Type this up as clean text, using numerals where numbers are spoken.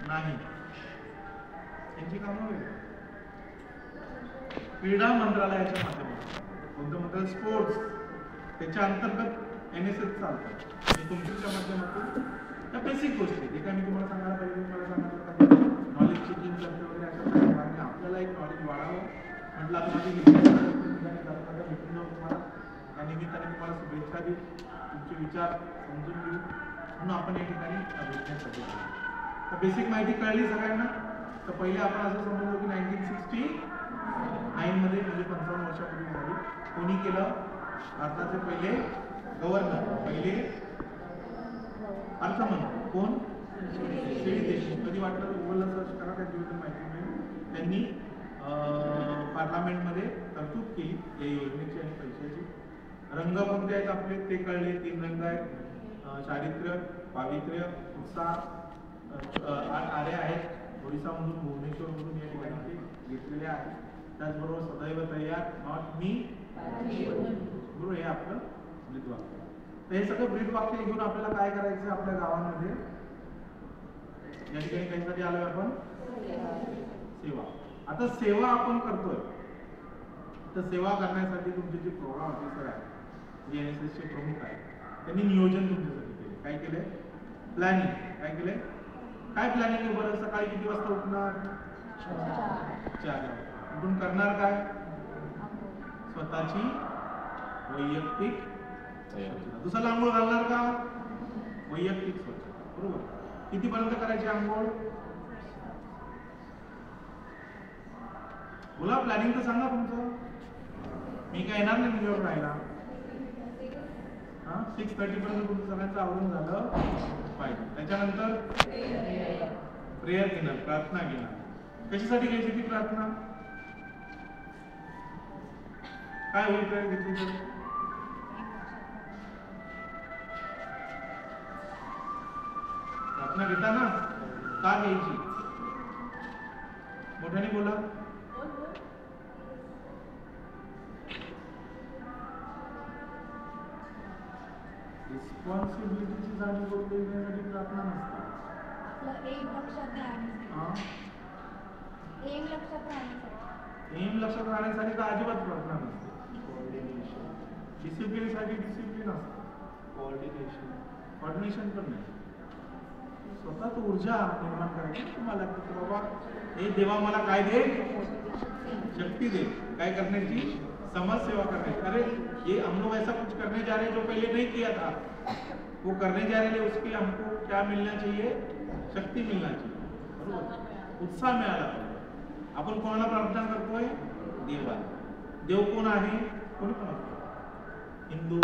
नाही, त्यांची कामं वेगळी. क्रीडा मंत्रालयाच्या माध्यमातून कोणतं मंत्रालय? स्पोर्ट्स, त्याच्या अंतर्गत NSS चालतं. आणि तुमच्या माध्यमातून त्या बेसिक गोष्टी जे काय मी तुम्हाला सांगायला पाहिजे, मला सांगायला नॉलेज चेकिंग करते वगैरे अशा प्रकारे आपल्याला एक नॉलेज वाढावं म्हटलं. आता माझी भेटून जाऊ तुम्हाला, त्या निमित्ताने तुम्हाला शुभेच्छा देऊ, तुमचे विचार समजून घेऊ म्हणून आपण या ठिकाणी भेटण्यासाठी. तर बेसिक माहिती कळली सगळ्यांना. तर पहिले आपण असं समजलो की 1969 मध्ये म्हणजे 55 वर्षापूर्वी झाली. कोणी केलं? भारताचे पहिले गव्हर्नर, पहिले अर्थमंत्री कोण? सी.डी. देशमुख. कधी वाटलं गुगलला सर्च करा, त्याच्याबद्दल माहिती मिळेल. त्यांनी पार्लमेंटमध्ये तरतूद केली या योजनेची आणि पैशाची. रंग कोणते आहेत आपले ते कळले. 3 रंग आहेत: चारित्र्य, पावित्र्य, उत्साह. 8 आरे आहेत. ओडिसामधून, भुवनेश्वरमधून या ठिकाणी ते घेतलेले आहेत. त्याचबरोबर सदैव तयार, नॉट मी, बरोबर, हे आपलं ब्रीद वाक्य. तर हे सगळं ब्रीद वाक्य घेऊन आपल्याला काय करायचं? आपल्या गावांमध्ये या ठिकाणी काहीतरी आलोय आपण सेवा. आता सेवा आपण करतोय, तर सेवा करण्यासाठी तुमचे जे प्रोग्राम ऑफिसर आहेत, जे NSS चे प्रमुख आहेत, त्यांनी नियोजन तुमच्यासाठी केले. काय केले? प्लॅनिंग. काय केले? काय प्लॅनिंग? बरं, सकाळी किती वाजता उठणार? 4 उठून करणार काय? स्वतःची वैयक्तिक स्वच्छता. दुसऱ्याला आंघोळ घालणार का? वैयक्तिक स्वच्छता. बरोबर. कितीपर्यंत करायची आंघोळ? बोला, प्लॅनिंग तर सांगा तुमचं. मी काय येणार नाही तुमच्यावर राहायला. 6:30 पर्यंत तुमचं सगळ्यांचं आवरून झालं पाहिजे. त्याच्यानंतर प्रेयर घेणार, प्रार्थना घेणार. कशासाठी घ्यायची ती प्रार्थना? काय होईल प्रेयर घेतली तर? प्रार्थना घेता ना, का घ्यायची? मोठ्याने बोला. रिस्पॉन्सिबिलिटीची जाणीव करून देण्यासाठी प्रार्थना नसते. एम लक्षात राहण्यासाठी तर अजिबात प्रार्थना नसते. डिसिप्लिनसाठी डिसिप्लिन असतं. कोऑर्डिनेशन पण नाही. स्वतःच ऊर्जा निर्माण करायची तुम्हाला की बाबा हे देवा मला काय दे? शक्ति दे. काय करण्याची? समाज सेवा करने. अरे ये हम लोग ऐसा कुछ करने जा रहे हैं जो पहले नहीं किया था, वो करने जा रहे हैं. उसके हमको क्या मिलना चाहिए? शक्ति मिलना चाहिए. बरोबर. उत्साह मिळाला पाहिजे. आपण कोणाला प्रार्थना करतोय? देवाला. देव कोण आहे? कोणी पण असतो. हिंदू